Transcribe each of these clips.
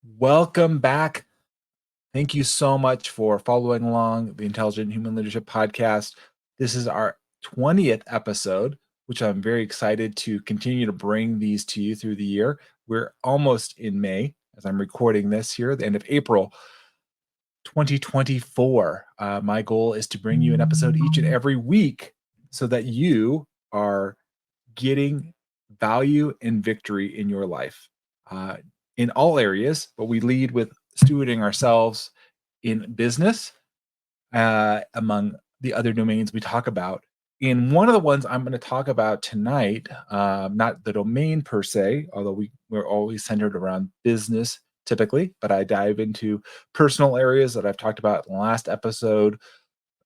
Welcome back. Thank you so much for following along the Intelligent Human Leadership Podcast. This is our 20th episode, which I'm very excited to continue to bring these to you through the year. We're almost in May as I'm recording this here, at the end of April 2024. My goal is to bring you an episode each and every week so that you are getting value and victory in your life uh, in all areas, but we lead with stewarding ourselves in business, among the other domains we talk about. And one of the ones I'm going to talk about tonight, not the domain per se, although we're always centered around business typically, but I dive into personal areas that I've talked about in the last episode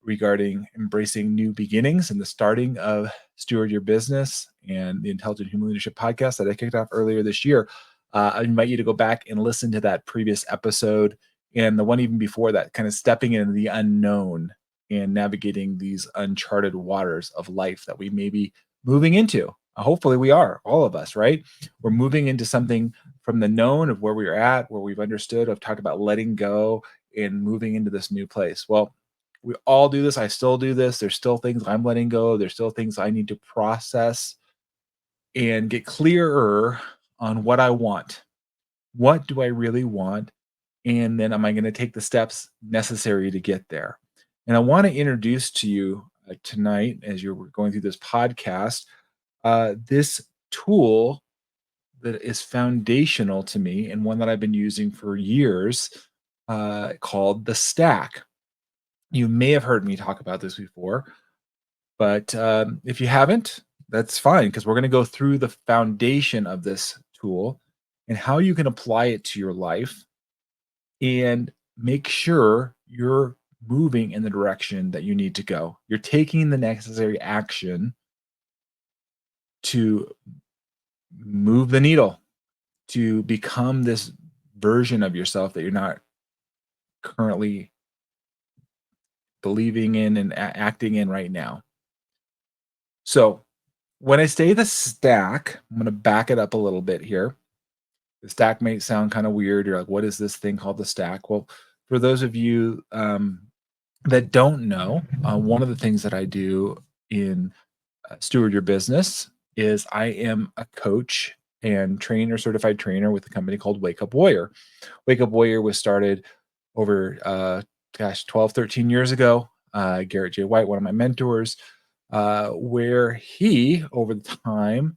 regarding embracing new beginnings and the starting of Steward Your Business and the Intelligent Human Leadership podcast that I kicked off earlier this year. I invite you to go back and listen to that previous episode and the one even before that, kind of stepping into the unknown and navigating these uncharted waters of life that we may be moving into. Hopefully, we are, all of us, right? We're moving into something from the known of where we are at, where we've understood. I've talked about letting go and moving into this new place. Well, we all do this. I still do this. There's still things I'm letting go. There's still things I need to process and get clearer on what I want. What do I really want? And then am I going to take the steps necessary to get there? And I want to introduce to you tonight, as you're going through this podcast, this tool that is foundational to me and one that I've been using for years, called the stack. You may have heard me talk about this before, but if you haven't, that's fine because we're going to go through the foundation of this tool and how you can apply it to your life and make sure you're moving in the direction that you need to go. You're taking the necessary action to move the needle, to become this version of yourself that you're not currently believing in and acting in right now. So, when I say the stack, I'm going to back it up a little bit here. The stack may sound kind of weird. You're like, what is this thing called the stack? Well, for those of you that don't know, one of the things that I do in Steward Your Business is I am a coach and trainer, certified trainer with a company called Wake Up Warrior. Wake Up Warrior was started over, 12, 13 years ago. Garrett J. White, one of my mentors, where he, over the time,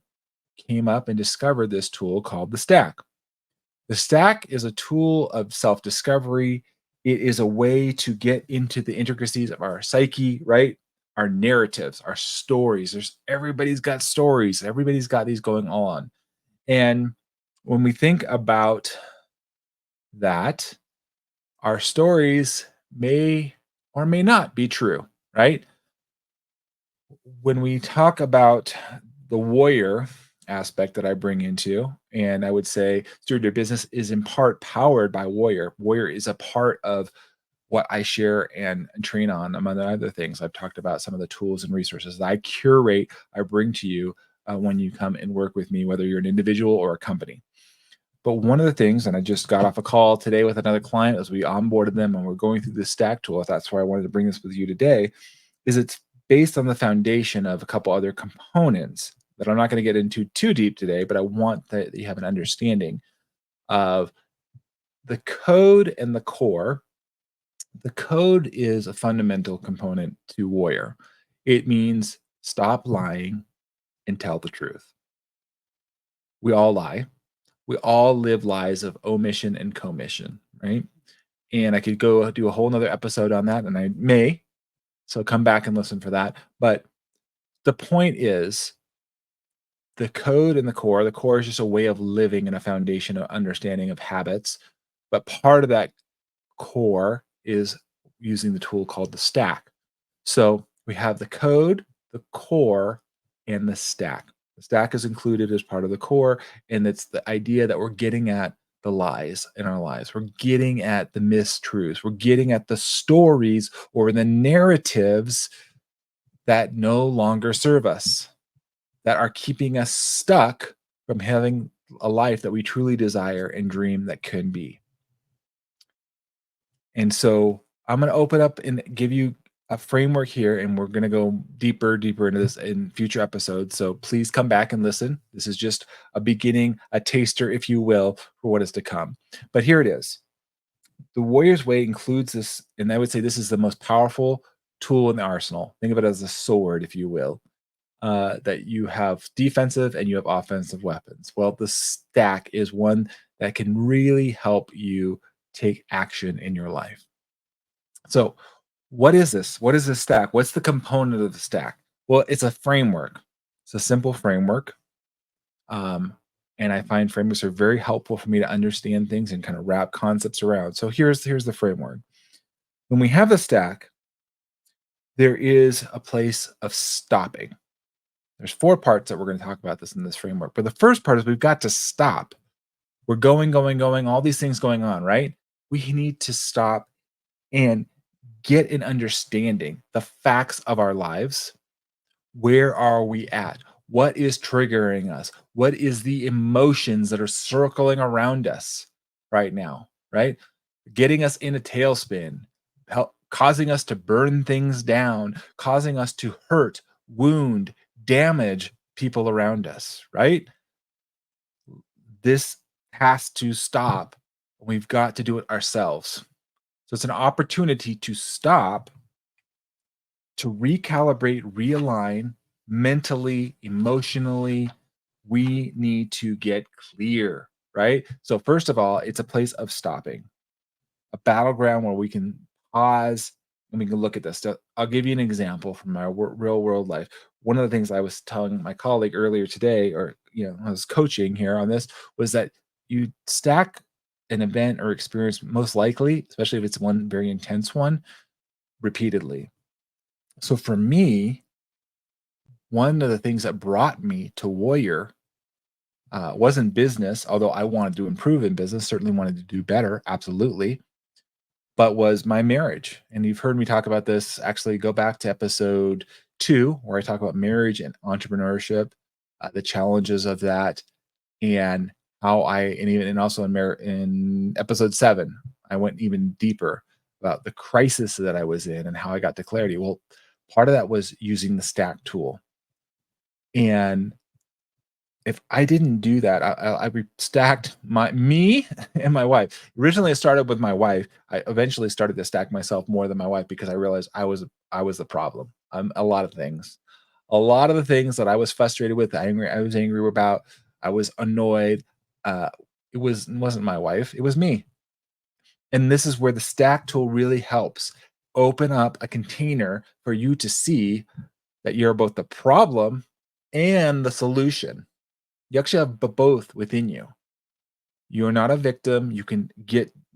came up and discovered this tool called the stack. The stack is a tool of self discovery. It is a way to get into the intricacies of our psyche, right? Our narratives, our stories. Everybody's got stories, everybody's got these going on. And when we think about that, our stories may or may not be true, right? When we talk about the warrior aspect that I bring into, and I would say Steward Your Business is in part powered by Warrior. Warrior is a part of what I share and train on, among other things. I've talked about some of the tools and resources that I curate, I bring to you when you come and work with me, whether you're an individual or a company. But one of the things, and I just got off a call today with another client as we onboarded them and we're going through this stack tool. That's why I wanted to bring this with you today, is it's based on the foundation of a couple other components that I'm not going to get into too deep today, but I want that you have an understanding of the code and the core. The code is a fundamental component to Warrior. It means stop lying and tell the truth. We all lie. We all live lives of omission and commission, right? And I could go do a whole nother episode on that, and I may. So come back and listen for that. But the point is the code and the core is just a way of living and a foundation of understanding of habits. But part of that core is using the tool called the stack. So we have the code, the core, and the stack. The stack is included as part of the core, and it's the idea that we're getting at the lies in our lives. We're getting at the mistruths. We're getting at the stories or the narratives that no longer serve us, that are keeping us stuck from having a life that we truly desire and dream that can be. And so I'm going to open up and give you a framework here, and we're going to go deeper into this in future episodes. So please come back and listen. This is just a beginning, a taster, if you will, for what is to come. But here it is. The Warrior's Way includes this, and I would say this is the most powerful tool in the arsenal. Think of it as a sword, if you will. That you have defensive and you have offensive weapons. Well, the stack is one that can really help you take action in your life. So, what is this? What is this stack? What's the component of the stack? Well, it's a framework. It's a simple framework. Um, and I find frameworks are very helpful for me to understand things and kind of wrap concepts around. So here's the framework. When we have the stack, there is a place of stopping. There's four parts that we're going to talk about this in this framework. But the first part is we've got to stop. We're going, all these things going on, right? We need to stop and get an understanding, the facts of our lives. Where are we at? What is triggering us? What is the emotions that are circling around us right now, right? Getting us in a tailspin, causing us to burn things down, causing us to hurt, wound, damage people around us, right? This has to stop. We've got to do it ourselves. So it's an opportunity to stop, to recalibrate, realign mentally, emotionally. We need to get clear, right? So, first of all, it's a place of stopping, a battleground where we can pause and we can look at this. So I'll give you an example from my real world life. One of the things I was telling my colleague earlier today, or I was coaching here on this, was that you stack an event or experience most likely, especially if it's one very intense one, repeatedly. So for me, one of the things that brought me to Warrior wasn't business, although I wanted to improve in business, certainly wanted to do better, absolutely, but was my marriage. And you've heard me talk about this. Actually, go back to episode 2, where I talk about marriage and entrepreneurship, the challenges of that, and how and also in episode 7, I went even deeper about the crisis that I was in and how I got to clarity. Well, part of that was using the stack tool. And if I didn't do that, I stacked me and my wife. Originally, it started with my wife. I eventually started to stack myself more than my wife because I realized I was the problem. A lot of the things that I was frustrated with, I was angry about, I was annoyed. Uh, it wasn't my wife. It was me. And this is where the stack tool really helps open up a container for you to see that you're both the problem and the solution. You actually have both within you. You're not a victim. You can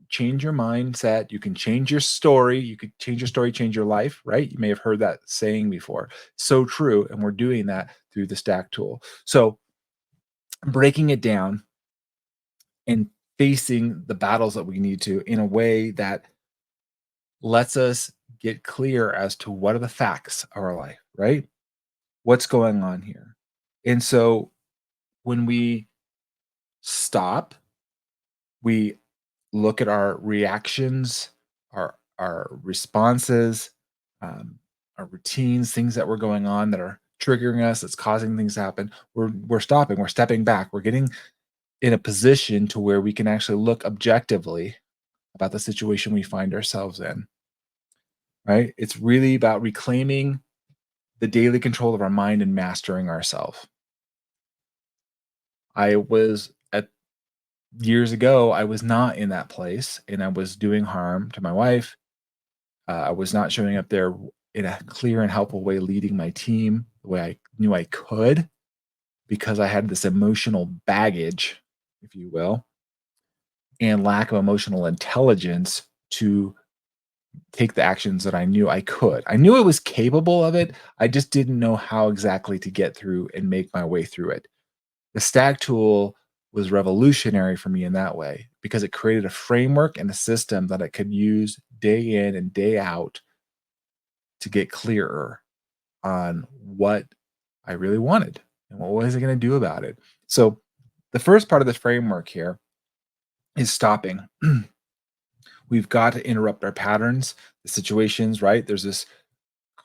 change your mindset. You can change your story. You could change your story, change your life, right? You may have heard that saying before. So true. And we're doing that through the stack tool. So breaking it down and facing the battles that we need to in a way that lets us get clear as to what are the facts of our life, right? What's going on here? And so when we stop, we look at our reactions, our responses, our routines, things that were going on that are triggering us, that's causing things to happen. We're stopping, we're stepping back, we're getting in a position to where we can actually look objectively about the situation we find ourselves in. Right? It's really about reclaiming the daily control of our mind and mastering ourselves. I was at Years ago, I was not in that place and I was doing harm to my wife. I was not showing up there in a clear and helpful way, leading my team the way I knew I could because I had this emotional baggage, if you will, and lack of emotional intelligence to take the actions that I knew I could. I knew I was capable of it. I just didn't know how exactly to get through and make my way through it. The Stag tool was revolutionary for me in that way because it created a framework and a system that I could use day in and day out to get clearer on what I really wanted and what was I going to do about it. So, the first part of the framework here is stopping. We've got to interrupt our patterns, the situations, right? There's this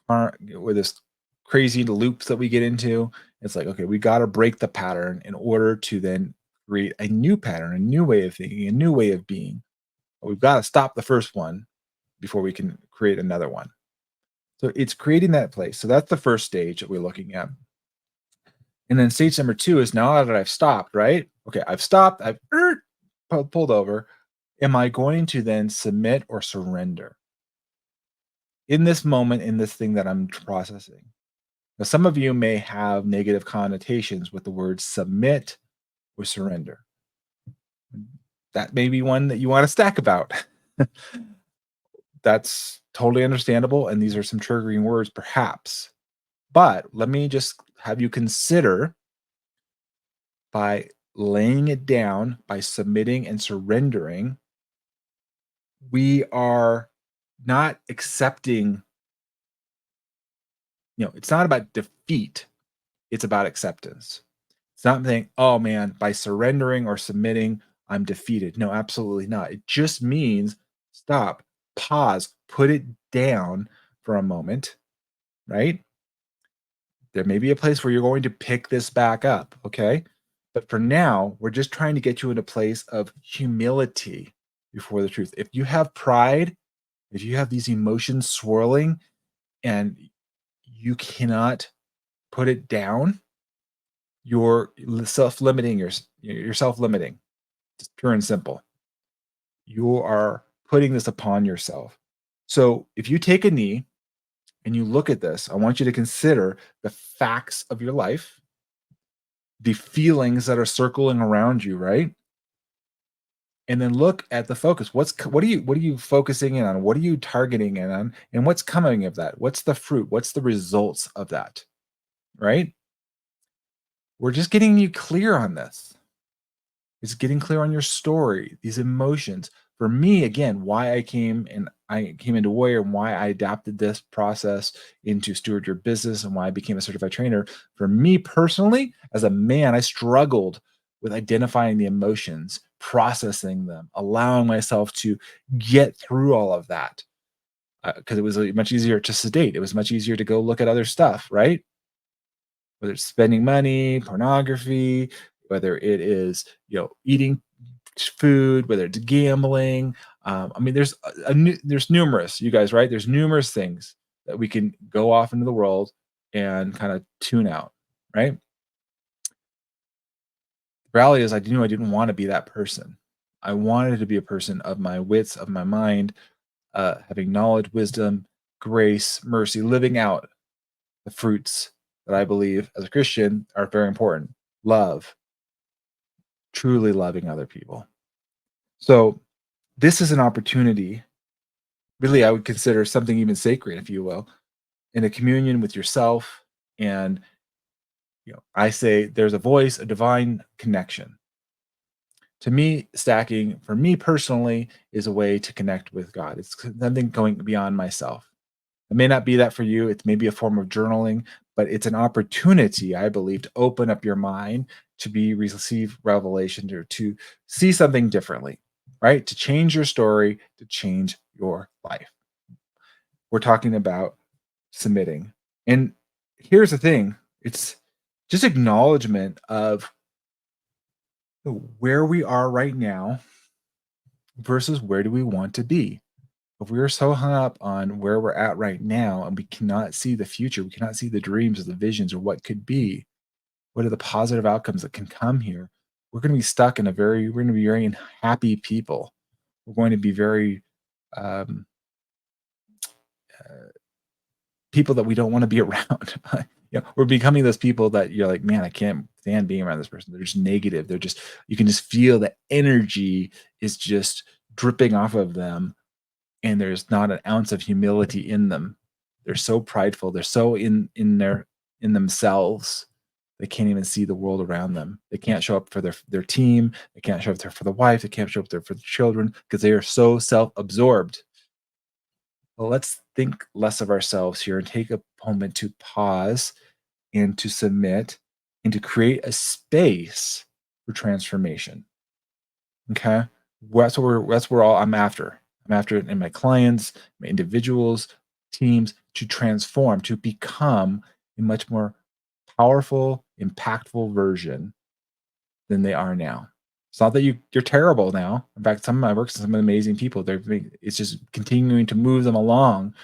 where this crazy loops that we get into. It's like, okay, we got to break the pattern in order to then create a new pattern, a new way of thinking, a new way of being. But we've got to stop the first one before we can create another one. So it's creating that place. So that's the first stage that we're looking at. And then stage number two is now that I've stopped, right? Okay, I've stopped, I've pulled over. Am I going to then submit or surrender in this moment, in this thing that I'm processing? Now, some of you may have negative connotations with the word submit or surrender. That may be one that you want to stack about. That's totally understandable. And these are some triggering words, perhaps. But let me just have you consider by laying it down, by submitting and surrendering, we are not accepting, it's not about defeat, it's about acceptance. It's not saying, oh man, by surrendering or submitting, I'm defeated. No, absolutely not. It just means stop, pause, put it down for a moment, right? There may be a place where you're going to pick this back up, okay? But for now, we're just trying to get you in a place of humility before the truth. If you have pride, if you have these emotions swirling and you cannot put it down, you're self-limiting. You're self-limiting. Just pure and simple. You are putting this upon yourself. So if you take a knee and you look at this, I want you to consider the facts of your life, the feelings that are circling around you, right? And then look at the focus. What are you focusing in on? What are you targeting in on? And what's coming of that? What's the fruit? What's the results of that? Right? We're just getting you clear on this. It's getting clear on your story, these emotions. For me, again, why I came into Warrior and why I adapted this process into Steward Your Business and why I became a certified trainer. For me personally, as a man, I struggled with identifying the emotions, processing them, allowing myself to get through all of that. Because it was much easier to sedate. It was much easier to go look at other stuff, right? Whether it's spending money, pornography, whether it is, eating food, whether it's gambling. I mean, there's numerous, you guys, right? There's numerous things that we can go off into the world and kind of tune out, right? The reality is, I knew I didn't want to be that person. I wanted to be a person of my wits, of my mind, having knowledge, wisdom, grace, mercy, living out the fruits that I believe as a Christian are very important. Love, truly loving other people. So this is an opportunity, really, I would consider something even sacred, if you will, in a communion with yourself. And, I say there's a voice, a divine connection. To me, stacking, for me personally, is a way to connect with God. It's something going beyond myself. It may not be that for you. It's maybe a form of journaling, but it's an opportunity, I believe, to open up your mind to receive revelation, to see something differently, right? To change your story, to change your life. We're talking about submitting. And here's the thing, it's just acknowledgement of where we are right now versus where do we want to be. If we are so hung up on where we're at right now and we cannot see the future, we cannot see the dreams or the visions or what could be, what are the positive outcomes that can come here, we're going to be stuck we're going to be very unhappy people. We're going to be very um, uh, people that we don't want to be around. We're becoming those people that you're like, man, I can't stand being around this person. They're just negative. You can just feel the energy is just dripping off of them, and there's not an ounce of humility in them. They're so prideful. They're so in themselves. They can't even see the world around them. They can't show up for their team. They can't show up there for the wife. They can't show up there for the children because they are so self-absorbed. Well, let's think less of ourselves here and take a moment to pause and to submit and to create a space for transformation. Okay, that's where all I'm after. I'm after it in my clients, my individuals, teams to transform, to become a much more powerful, impactful version than they are now. It's not that you're terrible now. In fact, some of my works, some amazing people. It's just continuing to move them along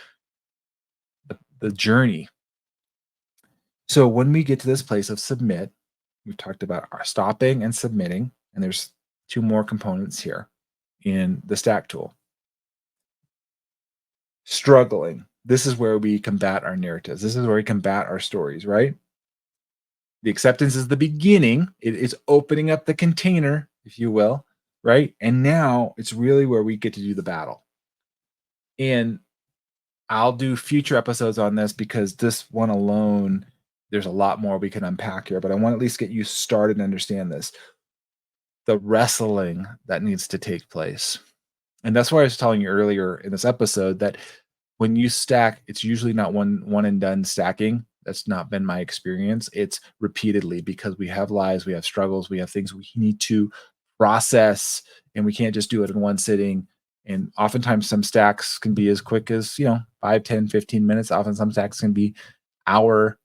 the journey. So when we get to this place of submit, we've talked about our stopping and submitting, and there's two more components here in the stack tool. Struggling. This is where we combat our narratives. This is where we combat our stories, right? The acceptance is the beginning. It is opening up the container, if you will, right? And now it's really where we get to do the battle. And I'll do future episodes on this because this one alone, there's a lot more we can unpack here, but I want to at least get you started and understand this. The wrestling that needs to take place. And that's why I was telling you earlier in this episode that when you stack, it's usually not one and done stacking. That's not been my experience. It's repeatedly because we have lives, we have struggles, we have things we need to process, and we can't just do it in one sitting. And oftentimes some stacks can be as quick as, 5, 10, 15 minutes. Often some stacks can be hour,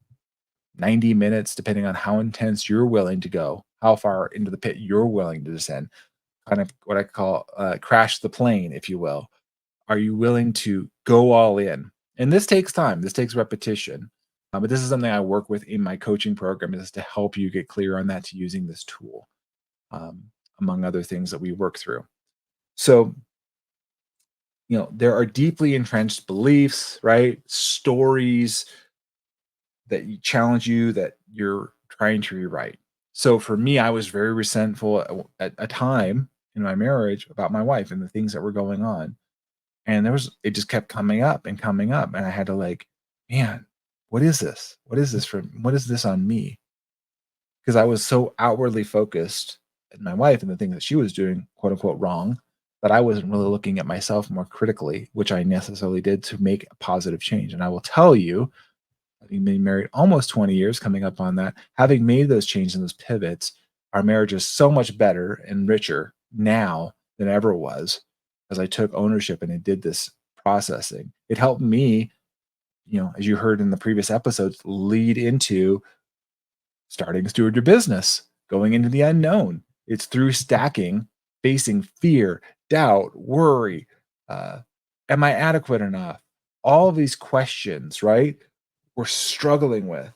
90 minutes, depending on how intense you're willing to go, how far into the pit you're willing to descend. Kind of what I call crash the plane, if you will. Are you willing to go all in? And this takes time. This takes repetition. But this is something I work with in my coaching program is to help you get clear on that to using this tool, um, among other things that we work through. So, there are deeply entrenched beliefs, right? Stories that you challenge you that you're trying to rewrite. So for me, I was very resentful at a time in my marriage about my wife and the things that were going on. And it just kept coming up and coming up. And I had to like, man, what is this? What is this on me? Because I was so outwardly focused at my wife and the things that she was doing, quote unquote, wrong, that I wasn't really looking at myself more critically, which I necessarily did to make a positive change. And I will tell you, having been married almost 20 years, coming up on that, having made those changes and those pivots, our marriage is so much better and richer now than it ever was as I took ownership and I did this processing. It helped me, as you heard in the previous episodes, lead into starting to steward your business, going into the unknown. It's through stacking, facing fear, doubt, worry. Uh, am I adequate enough? All of these questions, right? We're struggling with.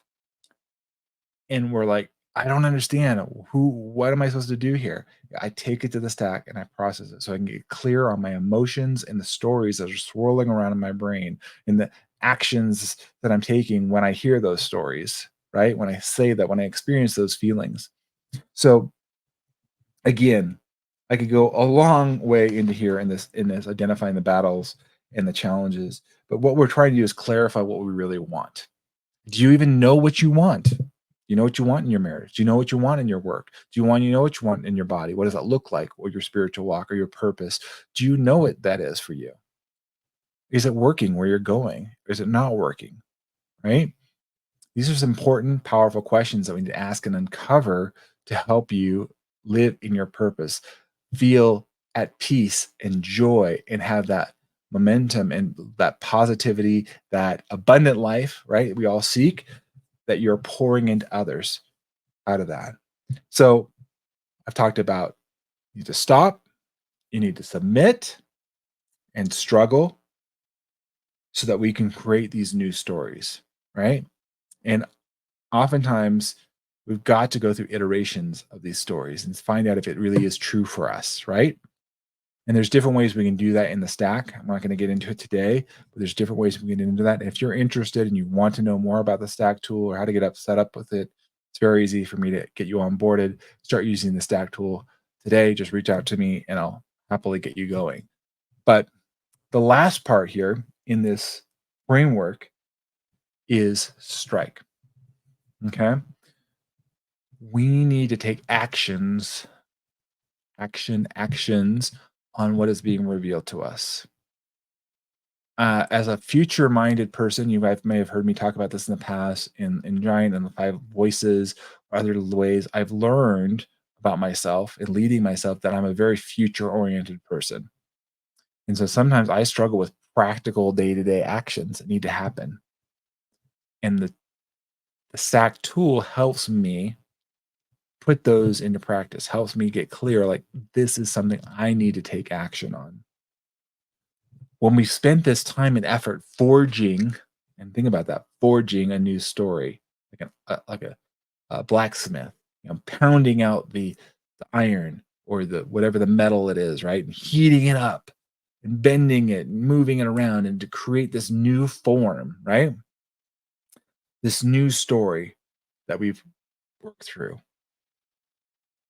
And we're like, I don't understand what am I supposed to do here? I take it to the stack and I process it so I can get clear on my emotions and the stories that are swirling around in my brain and the actions that I'm taking when I hear those stories, right? When I say that, when I experience those feelings. So again, I could go a long way into here in this identifying the battles and the challenges. But what we're trying to do is clarify what we really want. Do you even know what you want? Do you know what you want in your marriage? Do you know what you want in your work? Do you know what you want in your body? What does that look like? Or your spiritual walk or your purpose? Do you know what that is for you? Is it working where you're going? Or is it not working? Right? These are some important, powerful questions that we need to ask and uncover to help you live in your purpose, feel at peace and joy, and have that momentum and that positivity, that abundant life, right? We all seek that you're pouring into others out of that. So I've talked about you need to stop, you need to submit and struggle so that we can create these new stories, right? And oftentimes we've got to go through iterations of these stories and find out if it really is true for us, right? And there's different ways we can do that in the stack. I'm not going to get into it today, but there's different ways we can get into that. And if you're interested and you want to know more about the stack tool or how to get set up with it, it's very easy for me to get you onboarded. Start using the stack tool today. Just reach out to me and I'll happily get you going. But the last part here in this framework is strike. Okay. We need to take actions on what is being revealed to us. As a future minded person, you guys may have heard me talk about this in the past in Giant and the Five Voices, or other ways I've learned about myself and leading myself that I'm a very future oriented person. And so sometimes I struggle with practical day-to-day actions that need to happen. And the stack tool helps me put those into practice, helps me get clear like this is something I need to take action on. When we spent this time and effort forging, and think about that, forging a new story, like a blacksmith, pounding out the iron or the whatever the metal it is, right? And heating it up and bending it and moving it around and to create this new form, right? This new story that we've worked through.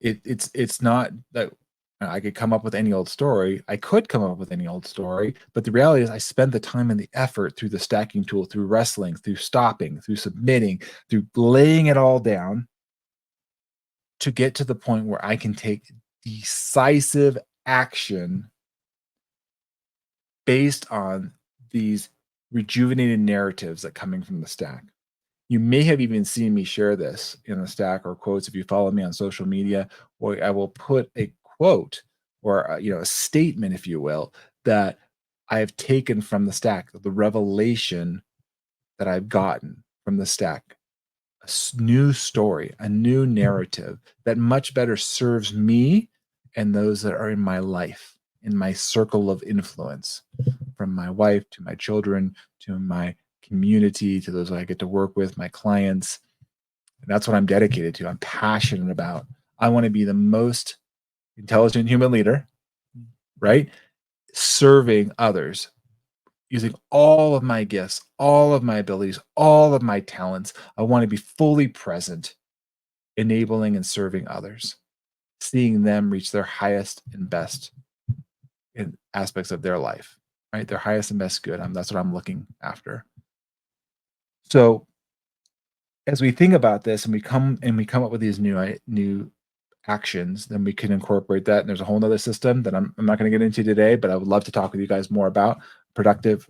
It's not that I could come up with any old story. I could come up with any old story, but the reality is I spent the time and the effort through the stacking tool, through wrestling, through stopping, through submitting, through laying it all down to get to the point where I can take decisive action based on these rejuvenated narratives that coming from the stack. You may have even seen me share this in the stack or quotes if you follow me on social media, or I will put a quote or a statement, if you will, that I have taken from the stack, the revelation that I've gotten from the stack, new story, a new narrative that much better serves me and those that are in my life, in my circle of influence, from my wife to my children to my community to those I get to work with, my clients. And that's what I'm dedicated to. I'm passionate about. I want to be the most intelligent human leader, right? Serving others using all of my gifts, all of my abilities, all of my talents. I want to be fully present, enabling and serving others, seeing them reach their highest and best in aspects of their life, right? Their highest and best good. That's what I'm looking after. So as we think about this and we come up with these new actions, then we can incorporate that. And there's a whole nother system that I'm not going to get into today, but I would love to talk with you guys more about productive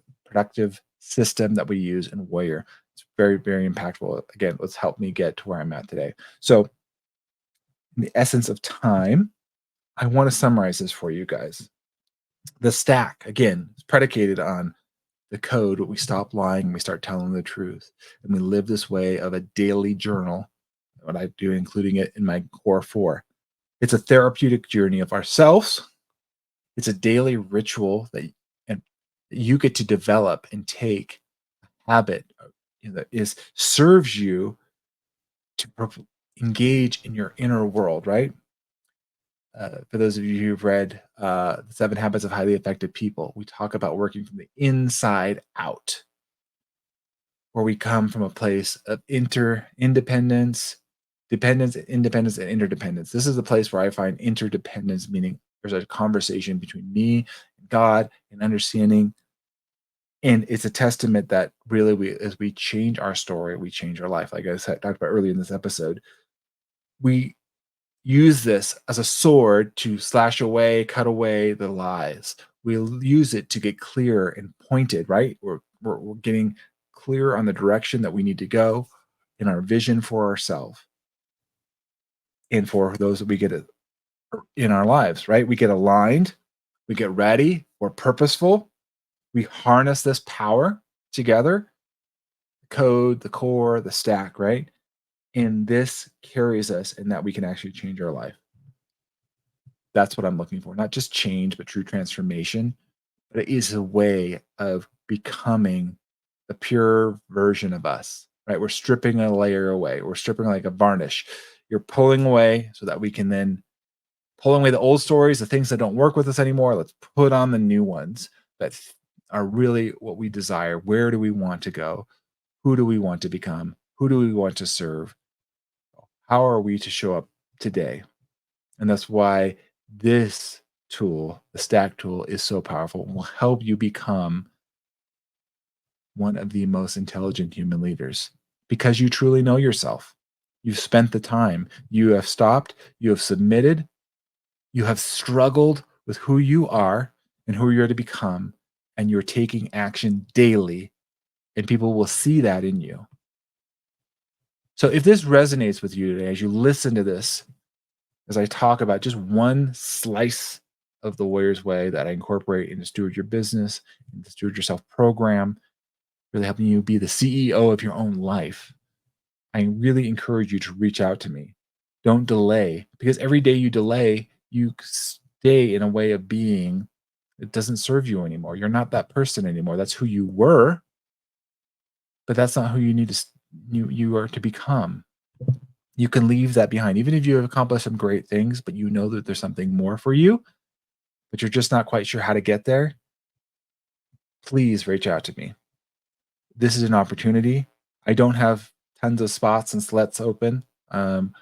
system that we use in Warrior. It's very, very impactful. Again, let's help me get to where I'm at today. So in the essence of time, I want to summarize this for you guys. The stack, again, is predicated on the code. We stop lying and we start telling the truth. And we live this way of a daily journal, what I do, including it in my core four. It's a therapeutic journey of ourselves. It's a daily ritual that and you get to develop and take a habit that is serves you to engage in your inner world, right? For those of you who've read The 7 Habits of Highly Effective People, we talk about working from the inside out, where we come from a place of interdependence, dependence, independence, and interdependence. This is the place where I find interdependence, meaning there's a conversation between me and God and understanding. And it's a testament that really as we change our story, we change our life. Like I said, talked about earlier in this episode, we use this as a sword to slash away, cut away the lies. We'll use it to get clear and pointed, right? We're getting clear on the direction that we need to go in our vision for ourselves and for those that we get in our lives, right? We get aligned, we get ready, we're purposeful, we harness this power together, the code, the core, the stack, right? And this carries us in that we can actually change our life. That's what I'm looking for. Not just change, but true transformation. But it is a way of becoming the pure version of us, right? We're stripping a layer away. We're stripping like a varnish. You're pulling away so that we can then pull away the old stories, the things that don't work with us anymore. Let's put on the new ones that are really what we desire. Where do we want to go? Who do we want to become? Who do we want to serve? How are we to show up today? And that's why this tool, the stack tool, is so powerful and will help you become one of the most intelligent human leaders because you truly know yourself. You've spent the time, you have stopped, you have submitted, you have struggled with who you are and who you're to become, and you're taking action daily, and people will see that in you. So if this resonates with you today as you listen to this, as I talk about just one slice of the Warrior's Way that I incorporate in the Steward Your Business, in the Steward Yourself program, really helping you be the CEO of your own life. I really encourage you to reach out to me. Don't delay, because every day you delay, you stay in a way of being that doesn't serve you anymore. You're not that person anymore. That's who you were, but that's not who you need to you are to become. You can leave that behind, even if you have accomplished some great things, but you know that there's something more for you, but you're just not quite sure how to get there. Please reach out to me. This is an opportunity. I don't have tons of spots and slets open. Um,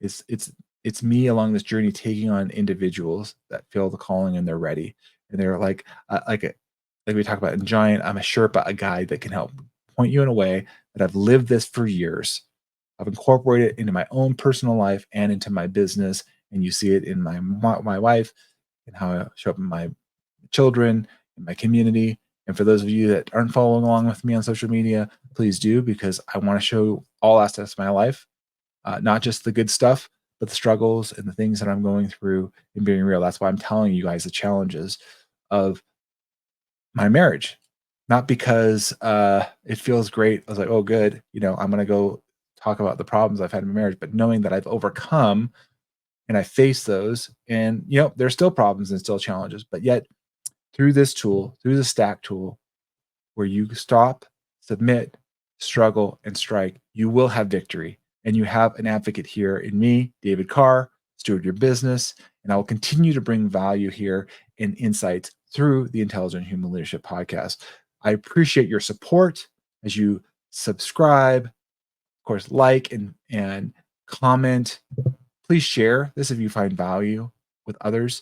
it's it's it's me along this journey taking on individuals that feel the calling and they're ready, and they're like we talk about in Giant. I'm a Sherpa, a guide that can help point you in a way that I've lived this for years. I've incorporated it into my own personal life and into my business, and you see it in my wife and how I show up in my children, in my community. And for those of you that aren't following along with me on social media, please do, because I want to show all aspects of my life, not just the good stuff, but the struggles and the things that I'm going through and being real. That's why I'm telling you guys the challenges of my marriage, not because it feels great. I was like, oh, good. I'm going to go talk about the problems I've had in my marriage, but knowing that I've overcome and I face those, and there's still problems and still challenges, but yet through this tool, through the stack tool, where you stop, submit, struggle, and strike, you will have victory. And you have an advocate here in me, David Carr, Steward Your Business, and I will continue to bring value here and insights through the Intelligent Human Leadership podcast. I appreciate your support as you subscribe, of course, like and comment. Please share this if you find value with others.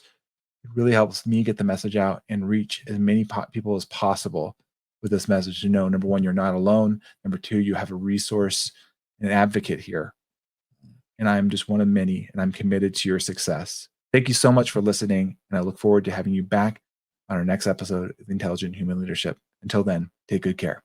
It really helps me get the message out and reach as many people as possible with this message to know, number one, you're not alone. Number two, you have a resource, an advocate here. And I'm just one of many, and I'm committed to your success. Thank you so much for listening. And I look forward to having you back on our next episode of Intelligent Human Leadership. Until then, take good care.